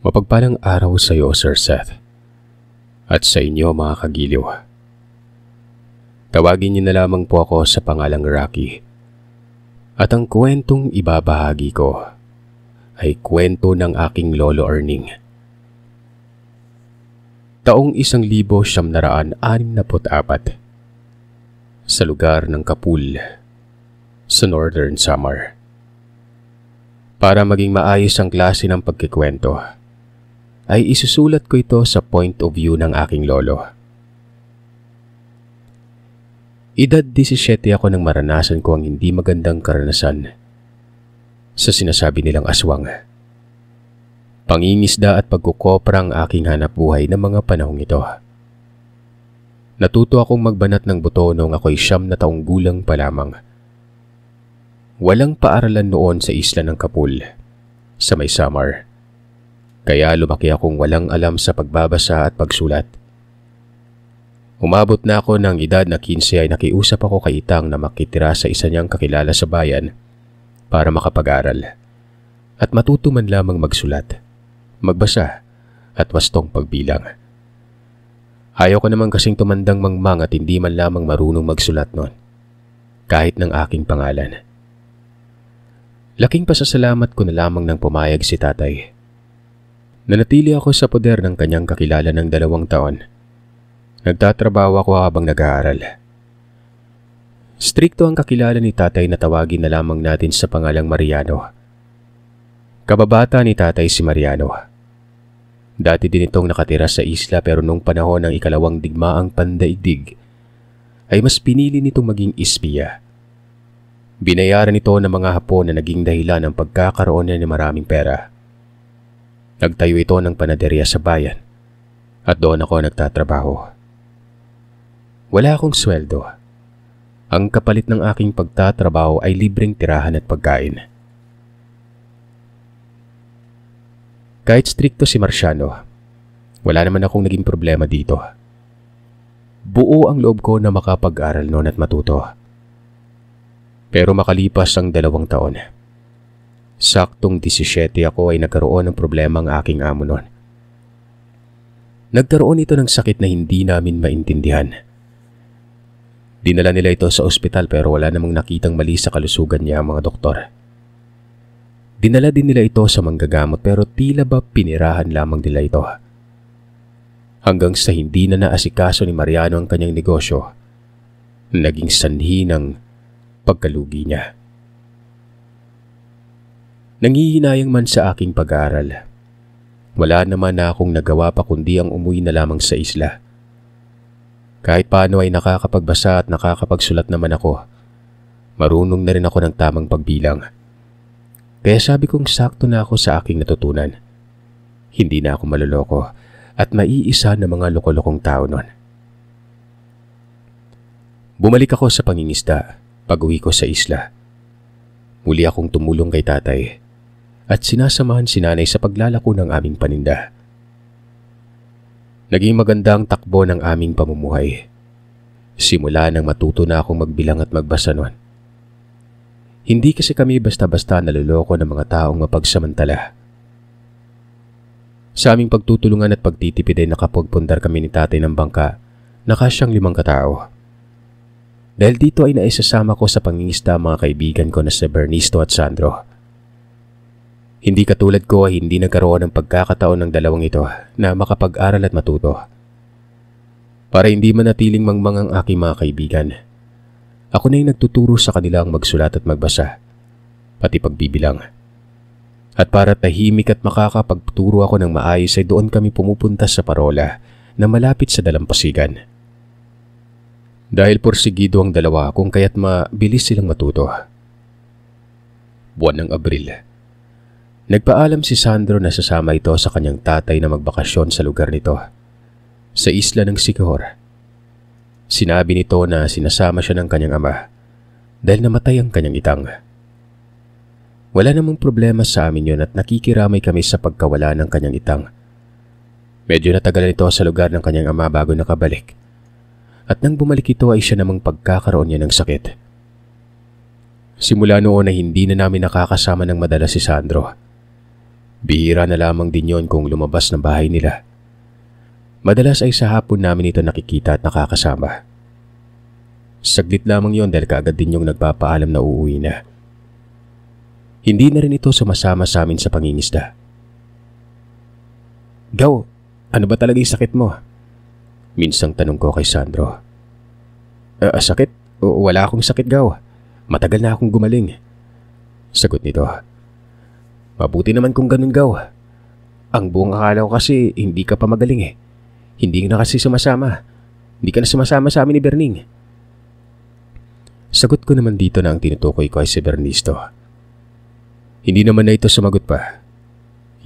Mapagpalang araw sa iyo, Sir Seth, at sa inyo mga kagiliw. Tawagin niyo na lamang po ako sa pangalang Rocky. At ang kwentong ibabahagi ko ay kwento ng aking lolo Erning. Taong 1964 sa lugar ng Kapul sa Northern Samar. Para maging maayos ang klase ng pagkikwento, ay isusulat ko ito sa point of view ng aking lolo. Edad 17 ako nang maranasan ko ang hindi magandang karanasan sa sinasabi nilang aswang. Pangingisda at pagkukopra ang aking hanap buhay ng mga panahong ito. Natuto akong magbanat ng buto noong ako'y 9 na taong gulang pa lamang. Walang paaralan noon sa isla ng Kapul sa may Samar. Kaya lumaki akong walang alam sa pagbabasa at pagsulat. Umabot na ako ng edad na 15 ay nakiusap ako kay Itang na makitira sa isa niyang kakilala sa bayan para makapag-aral at matuto man lamang magsulat, magbasa at wastong pagbilang. Ayaw ko naman kasing tumandang mangmang at hindi man lamang marunong magsulat noon, kahit ng aking pangalan. Laking pasasalamat ko na lamang nang pumayag si tatay. Nanatili ako sa poder ng kanyang kakilala ng 2 taon. Nagtatrabaho ako habang nag-aaral. Strikto ang kakilala ni tatay na tawagin na lamang natin sa pangalang Mariano. Kababata ni tatay si Mariano. Dati din itong nakatira sa isla pero nung panahon ng ikalawang digmaang pandaigdig ay mas pinili nitong maging espiya. Binayaran ito ng mga Hapon na naging dahilan ng pagkakaroon niya ng maraming pera. Nagtayo ito ng panaderya sa bayan at doon ako nagtatrabaho. Wala akong sweldo. Ang kapalit ng aking pagtatrabaho ay libreng tirahan at pagkain. Kahit strikto si Marciano, wala naman akong naging problema dito. Buo ang loob ko na makapag-aral noon at matuto. Pero makalipas ang 2 taon, saktong 17 ako ay nagkaroon ng problema ang aking amo noon. Nagkaroon ito ng sakit na hindi namin maintindihan. Dinala nila ito sa ospital pero wala namang nakitang mali sa kalusugan niya ang mga doktor. Dinala din nila ito sa manggagamot pero tila ba pinirahan lamang nila ito. Hanggang sa hindi na naasikaso ni Mariano ang kanyang negosyo, naging sanhi ng pagkalugi niya. Nangihinayang man sa aking pag-aaral, wala naman na akong nagawa pa kundi ang umuwi na lamang sa isla. Kahit paano ay nakakapagbasa at nakakapagsulat naman ako. Marunong na rin ako ng tamang pagbilang. Kaya sabi kong sakto na ako sa aking natutunan. Hindi na ako maloloko at maiisa ng mga loko-lokong tao noon. Bumalik ako sa pangingisda pag-uwi ko sa isla. Muli akong tumulong kay tatay at sinasamahan si nanay sa paglalako ng aming paninda. Naging magandang takbo ng aming pamumuhay. Simula nang matuto na akong magbilang at magbasa noon. Hindi kasi kami basta-basta naluloko ng mga taong mapagsamantala. Sa aming pagtutulungan at pagtitipid ay nakapagpundar kami ni tatay ng bangka na kasyang 5 katao. Dahil dito ay naisasama ko sa pangingisda mga kaibigan ko na si Bernisto at Sandro. Hindi katulad ko ay hindi nagkaroon ng pagkakataon ng 2 ito na makapag-aral at matuto. Para hindi manatiling mangmang ang aking mga kaibigan, ako na yung nagtuturo sa kanilang magsulat at magbasa, pati pagbibilang. At para tahimik at makakapagturo ako ng maayos ay doon kami pumupunta sa parola na malapit sa dalampasigan. Dahil porsigido ang 2 kung kaya't mabilis silang matuto. Buwan ng Abril. Nagpaalam si Sandro na sasama ito sa kanyang tatay na magbakasyon sa lugar nito, sa isla ng Siquijor. Sinabi nito na sinasama siya ng kanyang ama dahil namatay ang kanyang itang. Wala namang problema sa amin yun at nakikiramay kami sa pagkawala ng kanyang itang. Medyo natagalan ito sa lugar ng kanyang ama bago nakabalik. At nang bumalik ito ay siya namang pagkakaroon niya ng sakit. Simula noon ay hindi na namin nakakasama ng madalas si Sandro. Bihira na lamang din yon kung lumabas ng bahay nila. Madalas ay sa hapon namin ito nakikita at nakakasama. Saglit lamang yon dahil kaagad din yung nagpapaalam na uuwi na. Hindi na rin ito sumasama sa amin sa pangingisda. Gaw, ano ba talaga yung sakit mo? Minsang tanong ko kay Sandro. Sakit? Wala akong sakit, Gaw. Matagal na akong gumaling. Sagot nito. Mabuti naman kung ganun, Gaw. Ang buong akala ko kasi hindi ka pa magaling eh. Hindi na kasi sumasama. Hindi ka na sumasama sa amin ni Berning. Sagot ko naman dito na ang tinutukoy ko ay si Bernisto. Hindi naman na ito sumagot pa.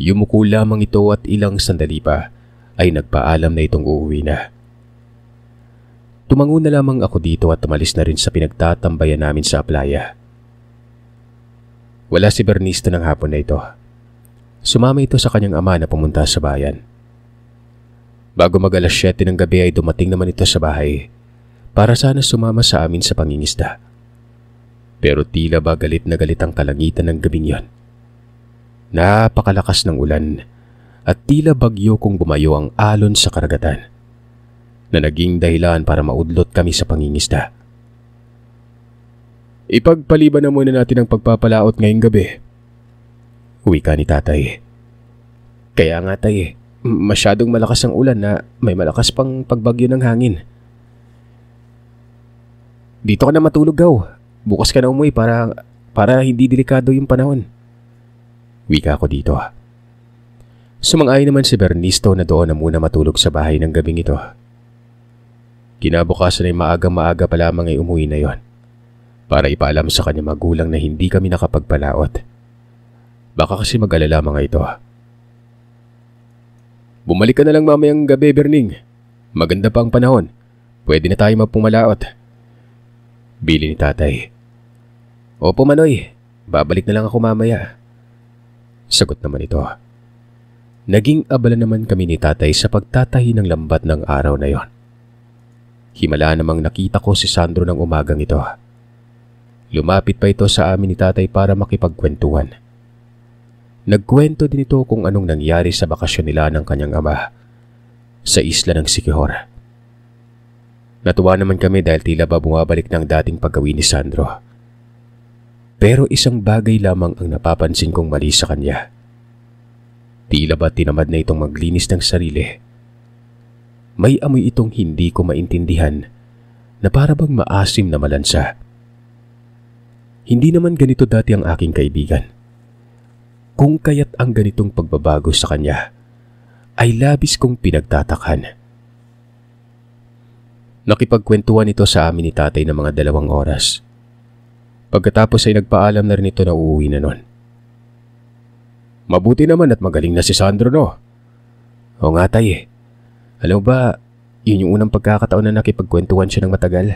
Yumuko lamang ito at ilang sandali pa ay nagpaalam na itong uuwi na. Tumango na lamang ako dito at tumalis na rin sa pinagtatambayan namin sa playa. Wala si Bernisto ng hapon na ito. Sumama ito sa kanyang ama na pumunta sa bayan. Bago mag alas 7 ng gabi ay dumating naman ito sa bahay para sana sumama sa amin sa pangingisda. Pero tila ba galit na galit ang kalangitan ng gabing yon. Napakalakas ng ulan at tila bagyo kung bumayo ang alon sa karagatan na naging dahilan para maudlot kami sa pangingisda. Ipagpaliban na muna natin ang pagpapalaot ngayong gabi. Wika ni tatay. Kaya nga tay, masyadong malakas ang ulan na may malakas pang pagbagyo ng hangin. Dito ka na matulog, Gaw. Bukas ka na umuwi para hindi delikado yung panahon. Wika ko dito. Sumang-ayon naman si Bernisto na doon na muna matulog sa bahay ng gabing ito. Kinabukasan ay maaga-maaga pa lamang ay umuwi na yon para ipaalam sa kanya magulang na hindi kami nakapagpalaot. Baka kasi mag-alala mga ito. Bumalik ka na lang mamayang gabi, Berning. Maganda pa ang panahon. Pwede na tayo magpumalaot. Bili ni tatay. Opo, Manoy. Babalik na lang ako mamaya. Sagot naman ito. Naging abala naman kami ni tatay sa pagtatahi ng lambat ng araw na yon. Himala namang nakita ko si Sandro ng umagang ito. Lumapit pa ito sa amin ni tatay para makipagkwentuhan. Nagkwento din ito kung anong nangyari sa bakasyon nila ng kanyang ama sa isla ng Siquijor. Natuwa naman kami dahil tila ba bumabalik ng dating paggawin ni Sandro. Pero isang bagay lamang ang napapansin kong mali sa kanya. Tila ba tinamad na itong maglinis ng sarili. May amoy itong hindi ko maintindihan na para bang maasim na malansa. Hindi naman ganito dati ang aking kaibigan. Kung kaya't ang ganitong pagbabago sa kanya ay labis kong pinagtatakhan. Nakipagkwentuhan ito sa amin ni tatay ng mga 2 oras. Pagkatapos ay nagpaalam na rin ito na uuwi na nun. Mabuti naman at magaling na si Sandro, no? Oo nga tay. Alam mo ba, yun yung unang pagkakataon na nakipagkwentuhan siya ng matagal.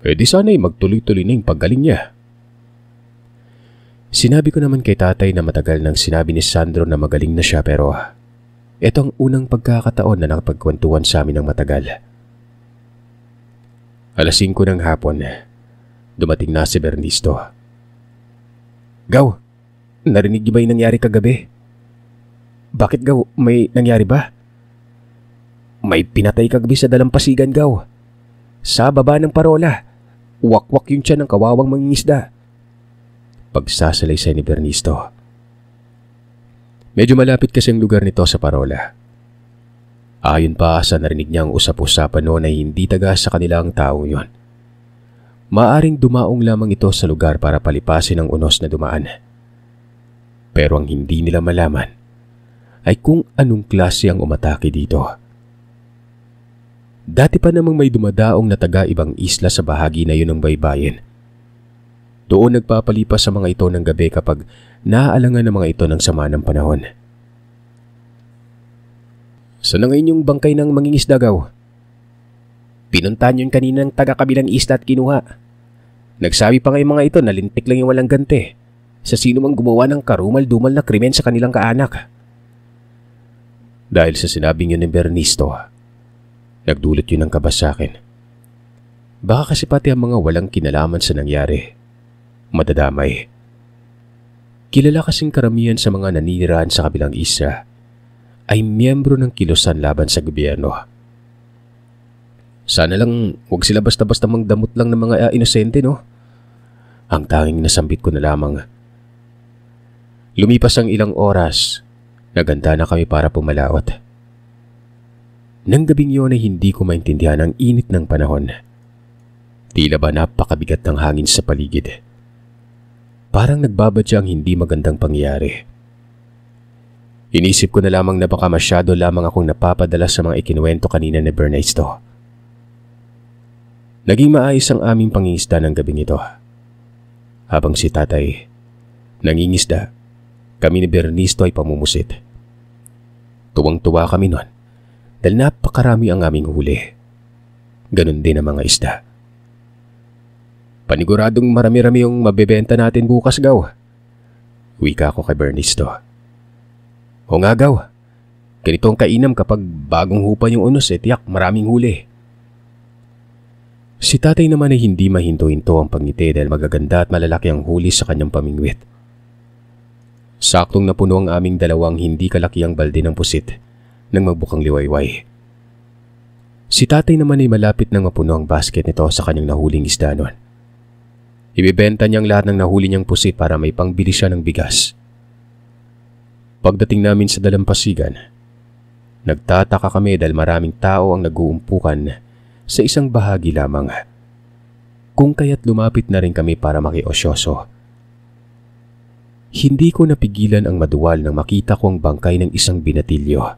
Di sana'y magtuloy-tuloy na yung paggaling niya. Sinabi ko naman kay tatay na matagal nang sinabi ni Sandro na magaling na siya pero ito ang unang pagkakataon na nakapagkwentuhan sa amin ng matagal. Alas 5 ng hapon, dumating na si Bernisto. Gaw, narinig niyo ba yung nangyari kagabi? Bakit, Gaw? May nangyari ba? May pinatay kagabi sa dalampasigan, Gaw. Sa baba ng parola. Wakwak yung tiyan ng kawawang mangingisda. Pagsasalaysay ni Bernisto. Medyo malapit kasi ang lugar nito sa parola. Ayon pa sa narinig niyang usap-usapan noon ay hindi taga sa kanila ang taong yon. Maaring dumaong lamang ito sa lugar para palipasin ang unos na dumaan. Pero ang hindi nila malaman ay kung anong klase ang umatake dito. Dati pa namang may dumadaong na taga ibang isla sa bahagi na yun ng baybayin. Doon nagpapalipas sa mga ito ng gabi kapag naaalangan ng mga ito ng sama ng panahon. Saan na ngayon yung bangkay ng mangingisda, Gaw? Pinuntahan yun kanina ng taga-kabilang isla at kinuha. Nagsabi pa nga yung mga ito na lintik lang yung walang gante sa sino mang gumawa ng karumal-dumal na krimen sa kanilang kaanak. Dahil sa sinabing yun ni Bernisto, nagdulot yun ng kaba sa akin. Baka kasi pati ang mga walang kinalaman sa nangyari madadamay. Kilala kasing karamihan sa mga naninirahan sa kabilang isla ay miyembro ng kilusan laban sa gobyerno. Sana lang huwag sila basta-basta mangdamot lang ng mga inosente, no? Ang tanging nasambit ko na lamang. Lumipas ang ilang oras, naganda na kami para pumalawat. Nang gabing yun ay hindi ko maintindihan ang init ng panahon. Tila ba napakabigat ng hangin sa paligid. Parang nagbabadya ang hindi magandang pangyayari. Inisip ko na lamang na baka masyado lamang akong napapadala sa mga ikinuwento kanina ni Bernisto. Naging maayos ang aming pangingisda ng gabing ito. Habang si tatay nangingisda, kami ni Bernisto ay pamumusit. Tuwang-tuwa kami noon dahil napakarami ang aming huli. Ganon din ang mga isda. Paniguradong marami-rami yung mabebenta natin bukas, Gaw. Wika ko kay Bernisto. O nga, Gaw. Ganito ang kainam kapag bagong hupa yung unos, tiyak maraming huli. Si tatay naman ay hindi mahinto-hinto ang pangiti dahil magaganda at malalaki ang huli sa kanyang pamingwit. Saktong napuno ang aming dalawang hindi kalakiang balde ng pusit nang magbukang liwayway. Si tatay naman ay malapit nang mapuno ang basket nito sa kanyang nahuling isda noon. Ibibenta niyang lahat ng nahuli niyang pusit para may pangbili siya ng bigas. Pagdating namin sa dalampasigan, nagtataka kami dahil maraming tao ang nag-uumpukan sa isang bahagi lamang. Kung kaya't lumapit na rin kami para makiosyoso. Hindi ko napigilan ang maduwal nang makita ko ang bangkay ng isang binatilyo.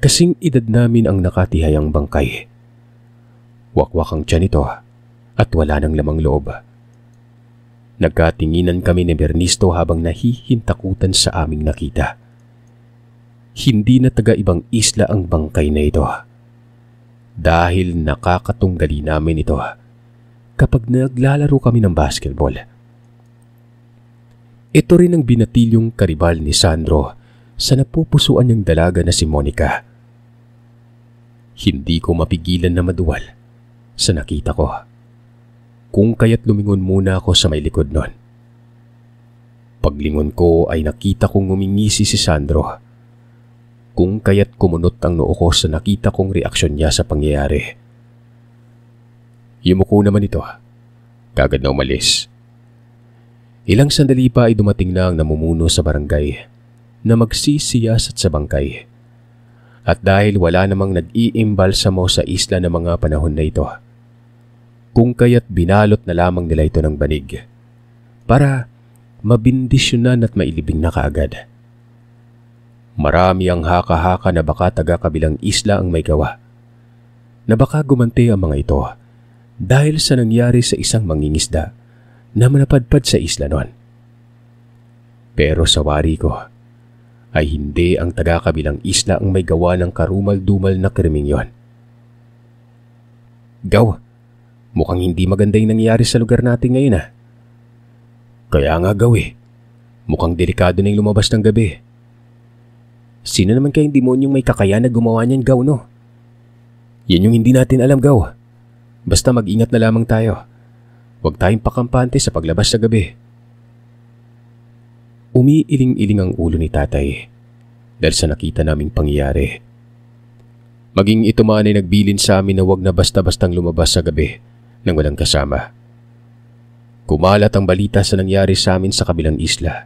Kasing edad namin ang nakatihayang bangkay. Wakwak ang tiyan nito at wala nang lamang loob. Nagkatinginan kami ni Bernisto habang nahihintakutan sa aming nakita. Hindi na taga-ibang isla ang bangkay na ito. Dahil nakakatunggali namin ito kapag naglalaro kami ng basketball. Ito rin ang binatilyong karibal ni Sandro sa napupusuan niyang dalaga na si Monica. Hindi ko mapigilan na maduwal sa nakita ko. Kung kaya't lumingon muna ako sa may likod nun. Paglingon ko ay nakita kong ngumingisi si Sandro. Kung kaya't kumunot ang noo ko sa nakita kong reaksyon niya sa pangyayari. Yumuko naman ito, kagad na umalis. Ilang sandali pa ay dumating na ang namumuno sa barangay na magsisiyasat sa bangkay. At dahil wala namang nag-iimbalsamo sa isla ng mga panahon na ito, kung kaya't binalot na lamang nila ito ng banig para mabindisyonan at mailibing na kaagad. Marami ang haka-haka na baka taga-kabilang isla ang may gawa, na baka gumanti ang mga ito dahil sa nangyari sa isang mangingisda na manapadpad sa isla noon. Pero sa wari ko ay hindi ang taga-kabilang isla ang may gawa ng karumal-dumal na krimeng yon. Gaw, mukhang hindi maganda yung nangyari sa lugar natin ngayon . Kaya nga, Gaw, mukhang delikado na yung lumabas ng gabi. Sino naman kayong demonyong may kakayahan na gumawa niyan, Gaw, no? Yan yung hindi natin alam, Gaw. Basta mag-ingat na lamang tayo. Huwag tayong pakampante sa paglabas sa gabi. Umiiling-iling ang ulo ni tatay dahil sa nakita naming pangyayari. Maging ito man ay nagbilin sa amin na huwag na basta-bastang lumabas sa gabi nang walang kasama. Kumalat ang balita sa nangyari sa amin sa kabilang isla.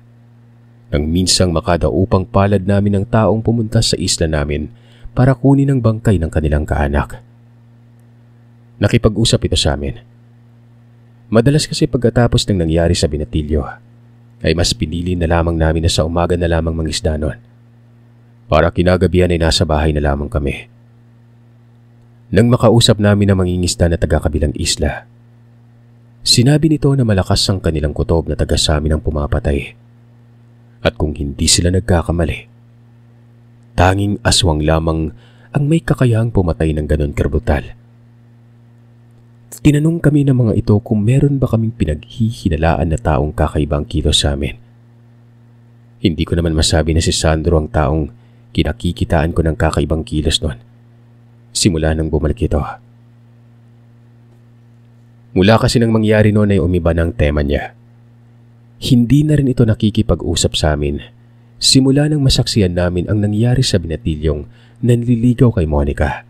Nang minsang makadaupang palad namin ng taong pumunta sa isla namin para kunin ang bangkay ng kanilang kaanak. Nakipag-usap ito sa amin. Madalas kasi pagkatapos ng nangyari sa binatilyo, ay mas pinili na lamang namin na sa umaga na lamang mangisda noon. Para kinagabihan ay nasa bahay na lamang kami. Nang makausap namin ang mangingisda na taga-kabilang isla, sinabi nito na malakas ang kanilang kutob na taga sa amin ang pumapatay. At kung hindi sila nagkakamali, tanging aswang lamang ang may kakayahang pumatay ng ganon kabrutal. Tinanong kami ng mga ito kung meron ba kaming pinaghihinalaan na taong kakaibang kilos sa amin. Hindi ko naman masabi na si Sandro ang taong kinakikitaan ko ng kakaibang kilos noon. Simula nang bumalik ito. Mula kasi nang mangyari noon ay umiba ng tema niya. Hindi na rin ito nakikipag-usap sa amin simula nang masaksiyan namin ang nangyari sa binatilyong nanliligaw kay Monica.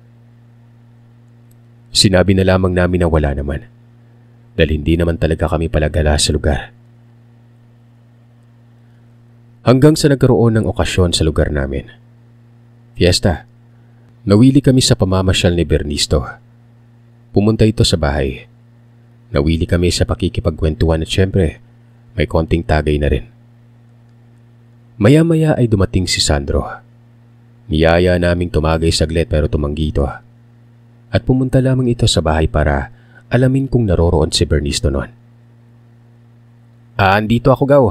Sinabi na lamang namin na wala naman dahil hindi naman talaga kami palagala sa lugar. Hanggang sa nagkaroon ng okasyon sa lugar namin. Fiesta. Nawili kami sa pamamasyal ni Bernisto. Pumunta ito sa bahay. Nawili kami sa pakikipagkwentuhan at syempre, may konting tagay na rin. Maya-maya ay dumating si Sandro. Niyaya naming tumagay saglit pero tumanggi ito. At pumunta lamang ito sa bahay para alamin kung naroroon si Bernisto noon. Andito ako, Gaw.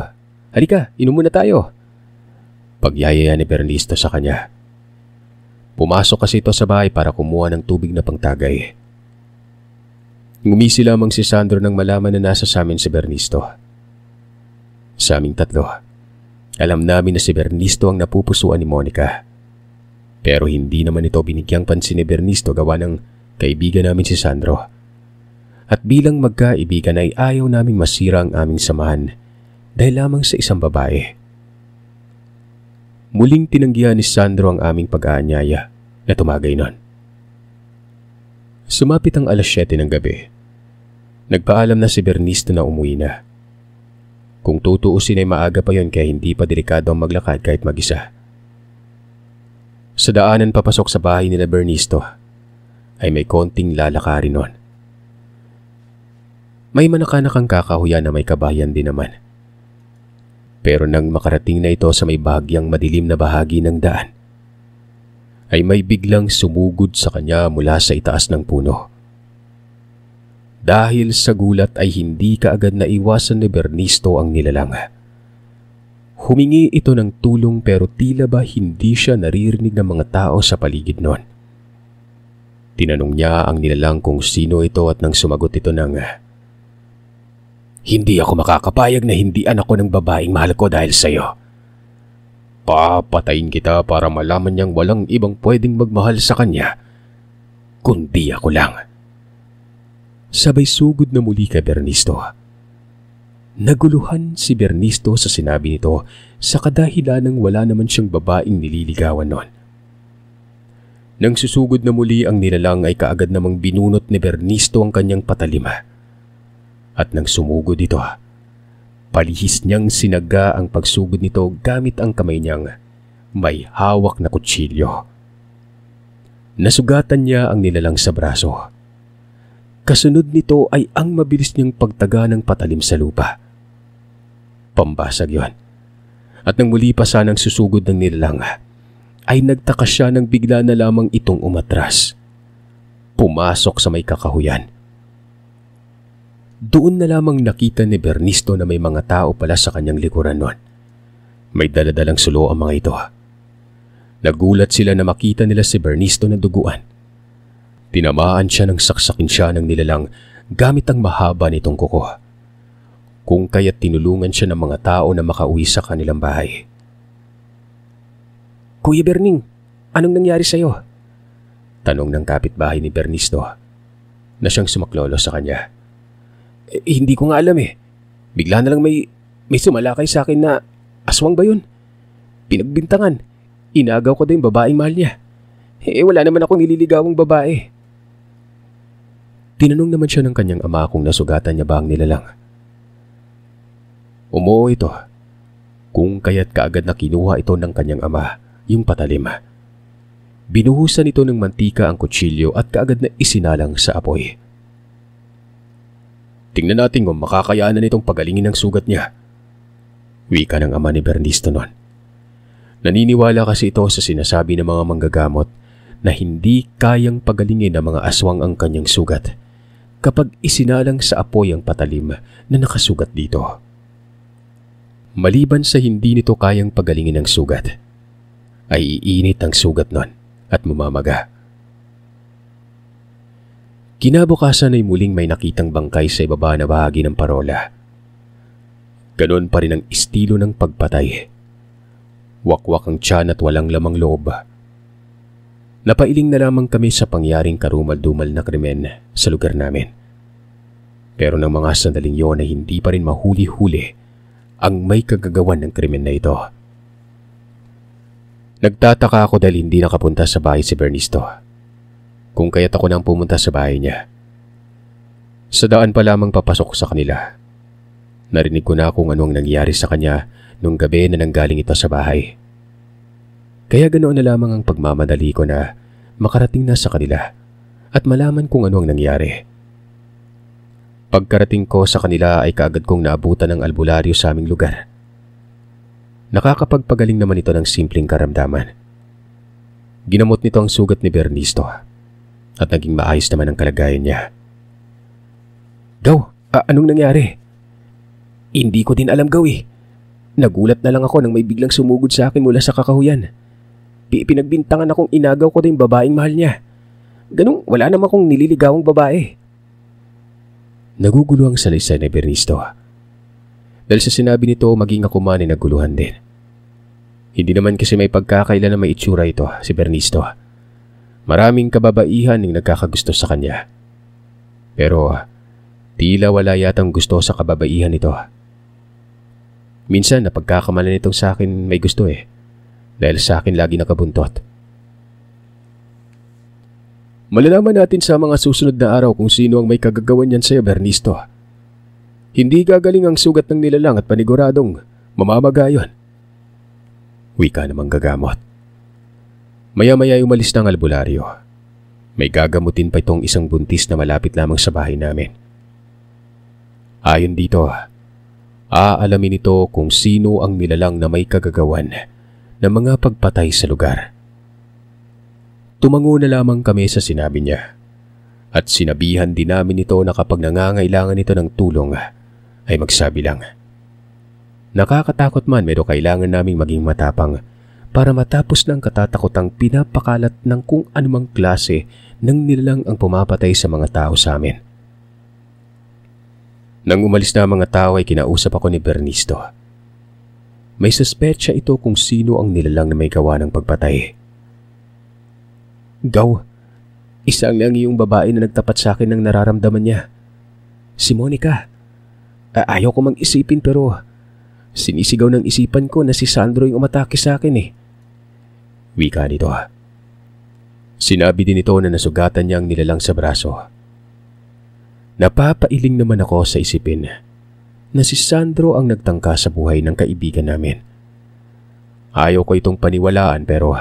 Halika, inom muna tayo. Pagyayaya ni Bernisto sa kanya. Pumasok kasi ito sa bahay para kumuha ng tubig na pangtagay. Ngumisi lamang si Sandro nang malaman na nasa sa amin si Bernisto. Sa aming tatlo, alam namin na si Bernisto ang napupusuan ni Monica. Pero hindi naman ito binigyang pansin ni Bernisto gawa ng kaibigan namin si Sandro. At bilang magkaibigan ay ayaw naming masira ang aming samahan dahil lamang sa isang babae. Muling tinanggihan ni Sandro ang aming pag-aanyaya na tumagay nun. Sumapit ang 7:00 ng gabi. Nagpaalam na si Bernisto na umuwi na. Kung tutuusin ay maaga pa yon kaya hindi pa delikado ang maglakad kahit mag-isa. Sa daanan papasok sa bahay nila Bernisto ay may konting lalakarin nun. May manakanakang kakahuyan na may kabayan din naman. Pero nang makarating na ito sa may bahagyang madilim na bahagi ng daan, ay may biglang sumugod sa kanya mula sa itaas ng puno. Dahil sa gulat ay hindi kaagad na iwasan ni Bernisto ang nilalang. Humingi ito ng tulong pero tila ba hindi siya naririnig ng mga tao sa paligid noon. Tinanong niya ang nilalang kung sino ito at nang sumagot ito ng, "Hindi ako makakapayag na hindian ako ng babaeng mahal ko dahil sa iyo. Papatayin kita para malaman niyang walang ibang pwedeng magmahal sa kanya, kundi ako lang." Sabay sugod na muli kay Bernisto. Naguluhan si Bernisto sa sinabi nito sa kadahilan ng wala naman siyang babaeng nililigawan noon. Nang susugod na muli ang nilalang ay kaagad namang binunot ni Bernisto ang kanyang patalima. At nang sumugod ito, palihis niyang sinaga ang pagsugod nito gamit ang kamay niyang may hawak na kutsilyo. Nasugatan niya ang nilalang sa braso. Kasunod nito ay ang mabilis niyang pagtaga ng patalim sa lupa. Pambasag yon. At nang muli pa sanang susugod ng nilalang, ay nagtaka siya nang bigla na lamang itong umatras. Pumasok sa may kakahuyan. Doon na lamang nakita ni Bernisto na may mga tao pala sa kanyang likuran noon. May daladalang sulo ang mga ito. Nagulat sila na makita nila si Bernisto na duguan. Tinamaan siya ng saksakin siya ng nilalang gamit ang mahaba nitong kuko. Kung kaya't tinulungan siya ng mga tao na makauwi sa kanilang bahay. "Kuya Berning, anong nangyari sa'yo?" Tanong ng kapitbahay ni Bernisto na siyang sumaklolo sa kanya. Hindi ko nga alam eh. Bigla na lang may sumalakay sa akin na aswang ba yun? Pinagbintangan. Inagaw ko daw yung babaeng mahal niya. Wala naman akong nililigawang babae. Tinanong naman siya ng kanyang ama kung nasugatan niya ba ang nilalang. Umuo ito. Kung kaya't kaagad na kinuha ito ng kanyang ama, yung patalim. Binuhusan ito ng mantika ang kutsilyo at kaagad na isinalang sa apoy. "Tingnan natin kung makakayanan itong pagalingin ng sugat niya," wika ng ama ni Bernisto noon. Naniniwala kasi ito sa sinasabi ng mga manggagamot na hindi kayang pagalingin ng mga aswang ang kanyang sugat kapag isinalang sa apoy ang patalim na nakasugat dito. Maliban sa hindi nito kayang pagalingin ang sugat, ay iinit ang sugat nun at mamamaga. Kinabukasan ay muling may nakitang bangkay sa ibaba na bahagi ng parola. Ganon pa rin ang estilo ng pagpatay. Wakwak ang tiyan at walang lamang loob. Napailing na lamang kami sa pangyaring karumal-dumal na krimen sa lugar namin. Pero ng mga sandaling yon ay hindi pa rin mahuli-huli ang may kagagawan ng krimen na ito. Nagtataka ako dahil hindi nakapunta sa bahay si Bernisto. Kung kaya't ako nang pumunta sa bahay niya. Sa daan pa lamang papasok sa kanila, narinig ko na kung ano ang nangyari sa kanya nung gabi na nanggaling ito sa bahay. Kaya ganoon na lamang ang pagmamadali ko na makarating na sa kanila at malaman kung ano ang nangyari. Pagkarating ko sa kanila ay kaagad kong naabutan ng albularyo sa aming lugar. Nakakapagpagaling naman ito ng simpleng karamdaman. Ginamot nito ang sugat ni Bernisto at naging maayos naman ang kalagayan niya. Gaw, anong nangyari? Hindi ko din alam, Gaw eh. Nagulat na lang ako nang may biglang sumugod sa akin mula sa kakahuyan. Pinagbintangan akong inagaw ko din babaeng mahal niya. Ganong wala naman akong nililigawang babae. Nagugulo ang salaysay ni Bernisto. Dahil sa sinabi nito, maging ako man ay naguluhan din. Hindi naman kasi may pagkakailan na may itsura ito, si Bernisto. Maraming kababaihan ang nagkakagusto sa kanya. Pero tila wala yatang gusto sa kababaihan ito. Minsan napagkakamalan nitong sa akin may gusto eh. Dahil sa akin lagi nakabuntot. Malalaman natin sa mga susunod na araw kung sino ang may kagagawan niyan sa'yo, Bernisto. Hindi gagaling ang sugat ng nilalang at paniguradong mamamagayon. Wika namang gagamot. Maya-maya umalis na ang albularyo. May gagamutin pa itong isang buntis na malapit lamang sa bahay namin. Ayon dito, aalamin ito kung sino ang nilalang na may kagagawan ng mga pagpatay sa lugar. Tumango na lamang kami sa sinabi niya at sinabihan din namin ito na kapag nangangailangan ito ng tulong ay magsabi lang. Nakakatakot man pero kailangan naming maging matapang para matapos ng katatakotang pinapakalat ng kung anumang klase ng nilalang ang pumapatay sa mga tao sa amin. Nang umalis na ang mga tao ay kinausap ako ni Bernisto. May suspetsya ito kung sino ang nilalang na may gawa ng pagpatay. Gaw, isang lang yung babae na nagtapat sa akin ng nararamdaman niya. Si Monica. Ayaw ko mang isipin pero sinisigaw ng isipan ko na si Sandro yung umatake sa akin eh. Wika nito. Sinabi din ito na nasugatan niya ang nilalang sa braso. Napapailing naman ako sa isipin na si Sandro ang nagtangka sa buhay ng kaibigan namin. Ayaw ko itong paniwalaan pero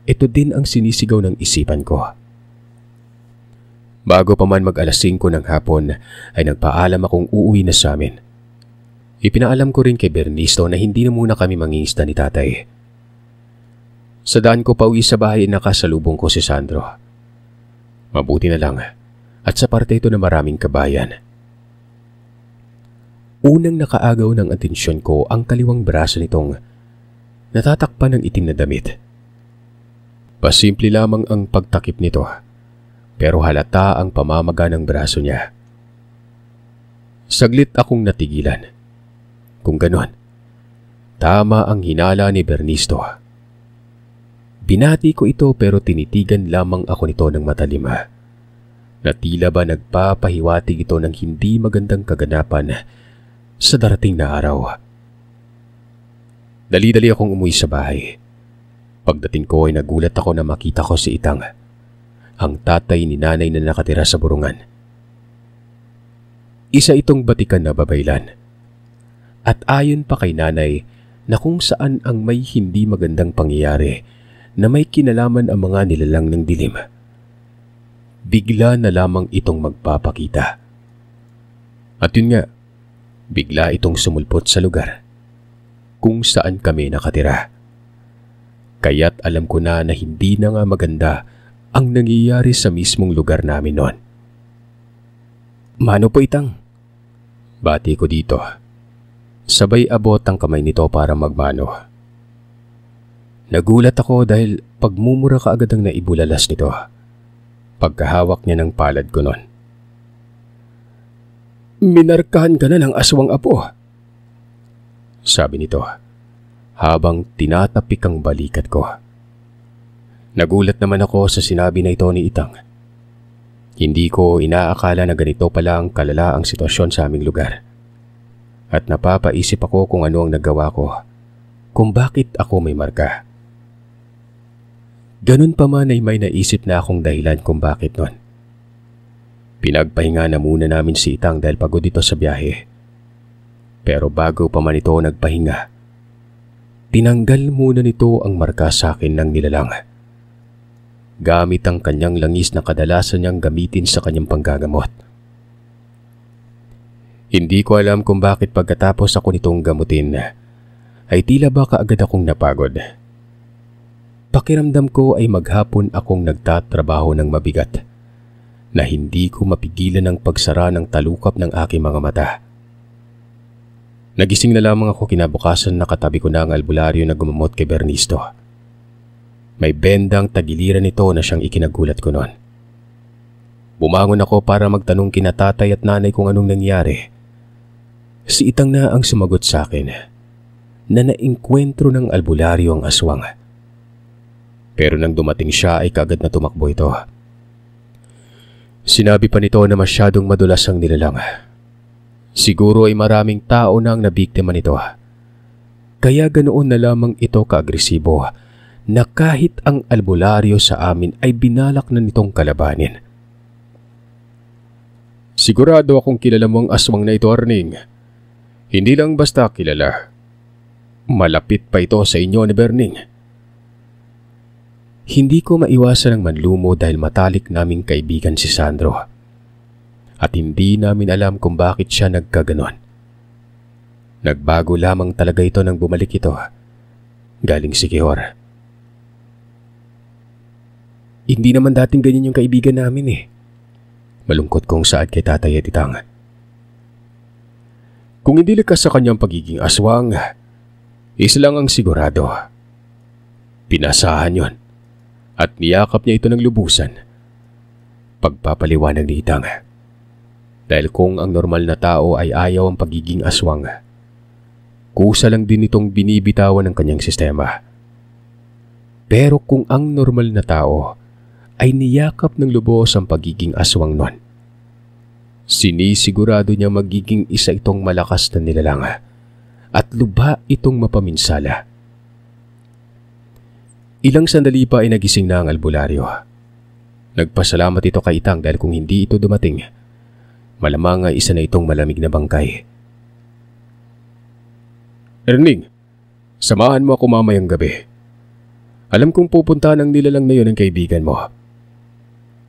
ito din ang sinisigaw ng isipan ko. Bago pa man mag-alas 5 ng hapon ay nagpaalam akong uuwi na sa amin. Ipinaalam ko rin kay Bernisto na hindi na muna kami mangingisda ni tatay. Sa daan ko pauwi sa bahay nakasalubong ko si Sandro. Mabuti na lang at sa parte ito na maraming kabayan. Unang nakaagaw ng atensyon ko ang kaliwang braso nitong natatakpan ng itim na damit. Pasimple lamang ang pagtakip nito, pero halata ang pamamaga ng braso niya. Saglit akong natigilan. Kung ganon, tama ang hinala ni Bernisto. Binati ko ito pero tinitigan lamang ako nito ng matalim. Na tila ba nagpapahiwatig ito ng hindi magandang kaganapan sa darating na araw. Dali-dali akong umuwi sa bahay. Pagdating ko ay nagulat ako na makita ko si Itang, ang tatay ni nanay na nakatira sa burungan. Isa itong batikan na babaylan. At ayon pa kay nanay na kung saan ang may hindi magandang pangyayari na may kinalaman ang mga nilalang ng dilim. Bigla na lamang itong magpapakita. At yun nga, bigla itong sumulpot sa lugar kung saan kami nakatira. Kaya't alam ko na hindi na nga maganda ang nangyayari sa mismong lugar namin noon. Mano po Itang? Bati ko dito. Sabay abot ang kamay nito para magmano. Nagulat ako dahil pagmumura kaagad ang naibulalas nito. Pagkahawak niya ng palad ko noon. Minarkahan ka na ng aswang apo. Sabi nito habang tinatapik ang balikat ko. Nagulat naman ako sa sinabi na ito ni Itang. Hindi ko inaakala na ganito pala ang kalala ang sitwasyon sa aming lugar. at napapaisip ako kung ano ang nagawa ko, kung bakit ako may marka. Ganun pa man ay may naisip na akong dahilan kung bakit nun. Pinagpahinga na muna namin si Itang dahil pagod ito sa biyahe. Pero bago pa man ito nagpahinga, tinanggal muna nito ang marka sa akin ng nilalang. Gamit ang kanyang langis na kadalasan niyang gamitin sa kanyang panggagamot. Hindi ko alam kung bakit pagkatapos ako nitong gamutin, ay tila ba kaagad akong napagod. Pakiramdam ko ay maghapon akong nagtatrabaho ng mabigat, na hindi ko mapigilan ang pagsara ng talukap ng aking mga mata. Nagising na lamang ako kinabukasan, nakatabi ko na ang albularyo na gumamot kay Bernisto. May bendang tagiliran nito na siyang ikinagulat ko noon. Bumangon ako para magtanong kina tatay at nanay kung anong nangyari. Si Itang na ang sumagot sa akin na naengkwentro ng albularyo ang aswang. Pero nang dumating siya ay kaagad na tumakbo ito. Sinabi pa nito na masyadong madulas ang nilalang. Siguro ay maraming tao na ang nabiktima nito. Kaya ganoon na lamang ito kaagresibo na kahit ang albularyo sa amin ay binalak na nitong kalabanin. Sigurado akong kilala mo ang aswang na ito, Arning. Hindi lang basta kilala. Malapit pa ito sa inyo ni Berning. Hindi ko maiwasan ang manlumo dahil matalik naming kaibigan si Sandro. At hindi namin alam kung bakit siya nagkaganon. Nagbago lamang talaga ito nang bumalik ito. Galing si Kihor. Hindi naman dating ganyan yung kaibigan namin eh. Malungkot kong saad kay tatay at Itang. Kung hindi likas sa kanyang pagiging aswang, isa lang ang sigurado. Pinasahan yon at niyakap niya ito ng lubusan. Pagpapaliwanag ni Itang. Dahil kung ang normal na tao ay ayaw ang pagiging aswang, kusa lang din itong binibitawan ng kanyang sistema. Pero kung ang normal na tao ay niyakap ng lubos ang pagiging aswang nun, sinisigurado niya magiging isa itong malakas na nilalang at lubha itong mapaminsala. Ilang sandali pa ay nagising na ang albularyo. Nagpasalamat ito kay Itang dahil kung hindi ito dumating, malamang ay isa na itong malamig na bangkay. Erning, samahan mo ako mamayang gabi. Alam kong pupuntahan ang nilalang na yun ng kaibigan mo.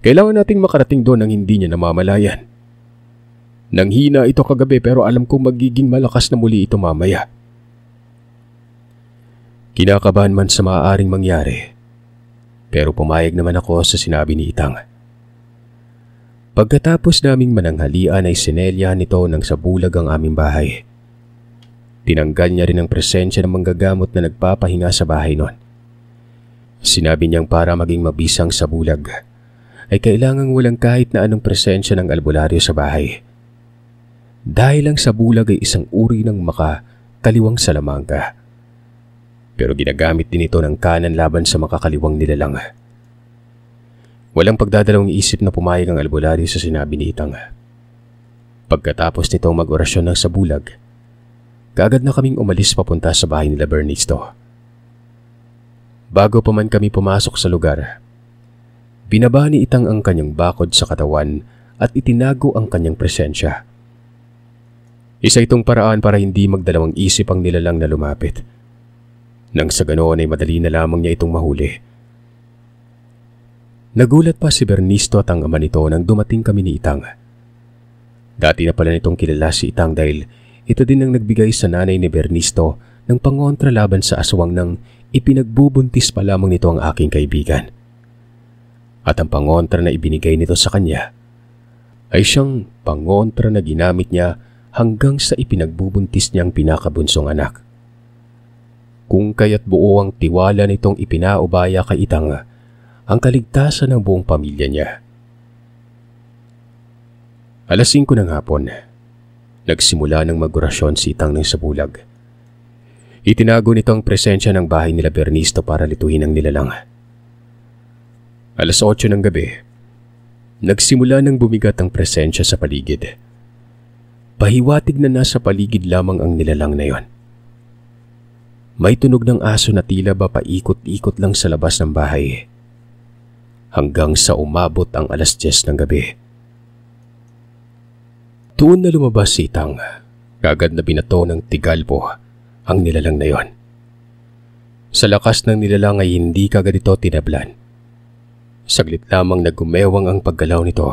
Kailangan nating makarating doon nang hindi niya namamalayan. Nanghina ito kagabi pero alam kong magiging malakas na muli ito mamaya. Kinakabahan man sa maaaring mangyari, pero pumayag naman ako sa sinabi ni Itang. Pagkatapos naming mananghalian ay sinelyahan nito ng sa bulag ang aming bahay. Tinanggal niya rin ang presensya ng manggagamot na nagpapahinga sa bahay noon. Sinabi niyang para maging mabisang sa bulag, ay kailangang walang kahit na anong presensya ng albularyo sa bahay. Dahil ang sa bulag ay isang uri ng makakaliwang salamangka. Pero ginagamit din ito ng kanan laban sa makakaliwang nilalang. Walang pagdadalawang isip na pumayag ang albularyo sa sinabi ni Itang. Pagkatapos nitong mag-orasyon ng sabulag, kaagad na kaming umalis papunta sa bahay nila Bernisto. Bago pa man kami pumasok sa lugar, binaba ni Itang ang kanyang bakod sa katawan at itinago ang kanyang presensya. Isa itong paraan para hindi magdalawang isip ang nilalang na lumapit. Nang sa ganoon ay madali na lamang niya itong mahuli. Nagulat pa si Bernisto at ang ama nito nang dumating kami ni Itang. Dati na pala nitong kilala si Itang dahil ito din ang nagbigay sa nanay ni Bernisto ng pangontra laban sa aswang nang ipinagbubuntis pa lamang nito ang aking kaibigan. At ang pangontra na ibinigay nito sa kanya ay siyang pangontra na ginamit niya hanggang sa ipinagbubuntis niyang pinakabunsong anak. Kung kaya't buo ang tiwala nitong ipinaubaya kay Itang ang kaligtasan ng buong pamilya niya. Alas 5 ng hapon, nagsimula ng mag-orasyon si Itang ng sabulag. Itinago nito ang presensya ng bahay nila Bernisto para lituhin ang nilalang. Alas 8 ng gabi, nagsimula ng bumigat ang presensya sa paligid. Pahiwatig na nasa paligid lamang ang nilalang na yon. May tunog ng aso na tila ba paikot-ikot lang sa labas ng bahay. Hanggang sa umabot ang 10:00 ng gabi. Doon na lumabas si Itang. Kagad na binato ng tigalpo ang nilalang na yon. Sa lakas ng nilalang ay hindi kagad ito tinablan. Saglit lamang nagumewang ang paggalaw nito,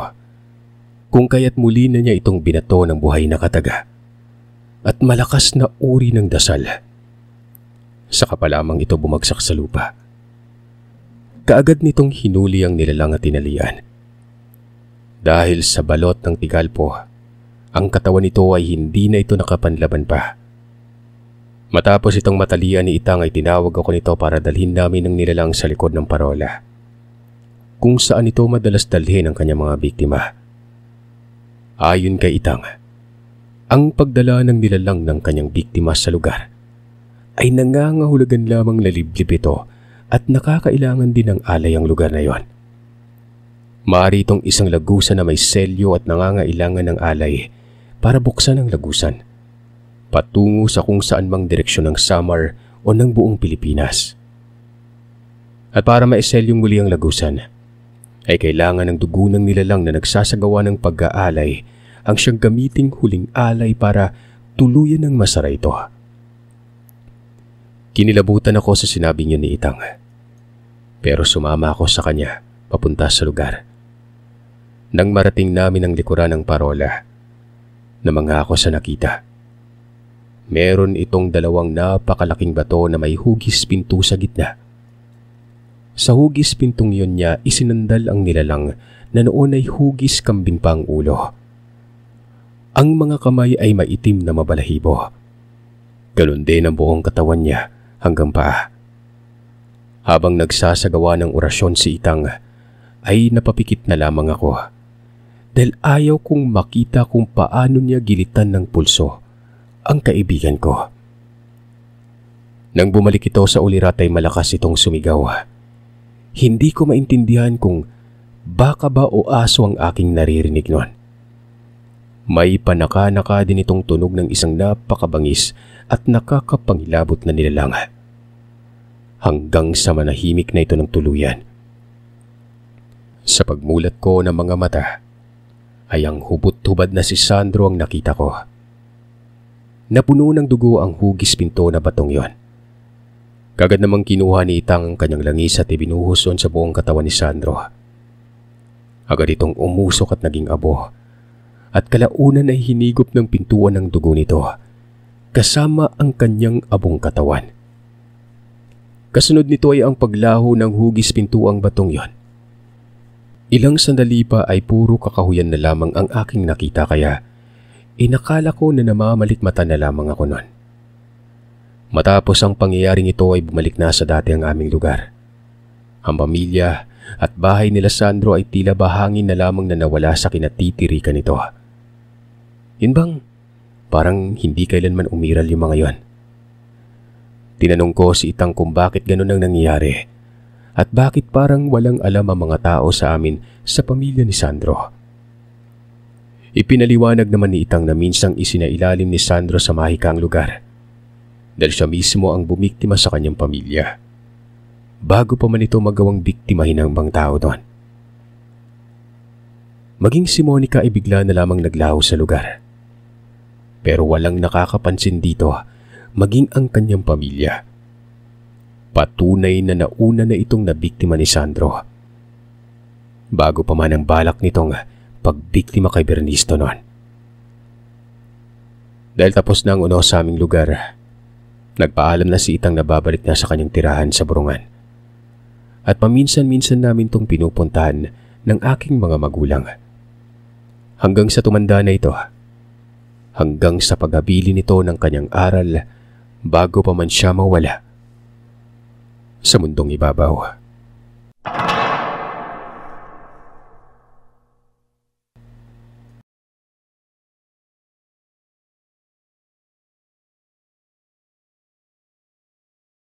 kung kaya't muli na niya itong binato ng buhay na kataga at malakas na uri ng dasal. Saka pa lamang ito bumagsak sa lupa. Kaagad nitong hinuli ang nilalang at tinalian. Dahil sa balot ng tigalpo, ang katawan nito ay hindi na ito nakapanlaban pa. Matapos itong matalian ni Itang ay tinawag ako nito para dalhin namin ang nilalang sa likod ng parola, kung saan ito madalas dalhin ang kanyang mga biktima. Ayon kay Itang, ang pagdala ng nilalang ng kanyang biktima sa lugar ay nangangahulugan lamang na liblib ito at nakakailangan din ng alay ang lugar na yon. Maaari itong isang lagusan na may selyo at nangangailangan ng alay para buksan ang lagusan, patungo sa kung saan mang direksyon ng Samar o ng buong Pilipinas. At para maiselyong muli ang lagusan, ay kailangan ng dugo ng nilalang na nagsasagawa ng pag-aalay ang siyang gamiting huling alay para tuluyan ng masara ito. Kinilabutan ako sa sinabi niyo ni Itang, pero sumama ako sa kanya papunta sa lugar. Nang marating namin ang likuran ng parola, namangako sa nakita. Meron itong 2 napakalaking bato na may hugis pinto sa gitna. Sa hugis pintong yun niya isinandal ang nilalang na noon ay hugis kambing pa ang ulo. Ang mga kamay ay maitim na mabalahibo. Ganun din ang buong katawan niya hanggang paa. Habang nagsasagawa ng orasyon si Itang, ay napapikit na lamang ako dahil ayaw kong makita kung paano niya gilitan ng pulso ang kaibigan ko. Nang bumalik ito sa ulirat ay malakas itong sumigaw. Hindi ko maintindihan kung baka ba o aso ang aking naririnig noon. May panaka-naka din itong tunog ng isang napakabangis at nakakapangilabot na nilalang. Hanggang sa manahimik na ito ng tuluyan. Sa pagmulat ko ng mga mata, ay ang hubot-hubad na si Sandro ang nakita ko. Napuno ng dugo ang hugis pinto na batong yon. Kagad namang kinuha ni Itang ang kanyang langis at ibinuhos sa buong katawan ni Sandro. Agad itong umusok at naging abo, at kalaunan ay hinigop ng pintuan ng dugo nito, kasama ang kanyang abong katawan. Kasunod nito ay ang paglaho ng hugis pintuang batong yon. Ilang sandali pa ay puro kakahuyan na lamang ang aking nakita kaya inakala ko na namamalikmata na lamang ako noon. Matapos ang pangyayaring ito ay bumalik na sa dati ang aming lugar. Ang pamilya at bahay nila Sandro ay tila bahangin na lamang na nawala sa kinatitirikan nito. Yun bang parang hindi kailanman umiral yung mga yon? Tinanong ko si Itang kung bakit ganun ang nangyayari at bakit parang walang alam ang mga tao sa amin sa pamilya ni Sandro. Ipinaliwanag naman ni Itang na minsang isinailalim ni Sandro sa mahikang lugar dahil siya mismo ang bumiktima sa kanyang pamilya bago pa man ito magawang biktimahin ng ibang tao doon. Maging si Monica ay bigla na lamang naglaho sa lugar. Pero walang nakakapansin dito maging ang kanyang pamilya. Patunay na nauna na itong nabiktima ni Sandro bago pa man ang balak nitong pagbiktima kay Bernisto noon. Dahil tapos na ang unos sa aming lugar, nagpaalam na si Itang na babalik na sa kanyang tirahan sa Burungan. At paminsan-minsan namin itong pinupuntahan ng aking mga magulang. Hanggang sa tumanda na ito, hanggang sa paghabili nito ng kanyang aral bago pa man siya mawala sa mundong ibabaw.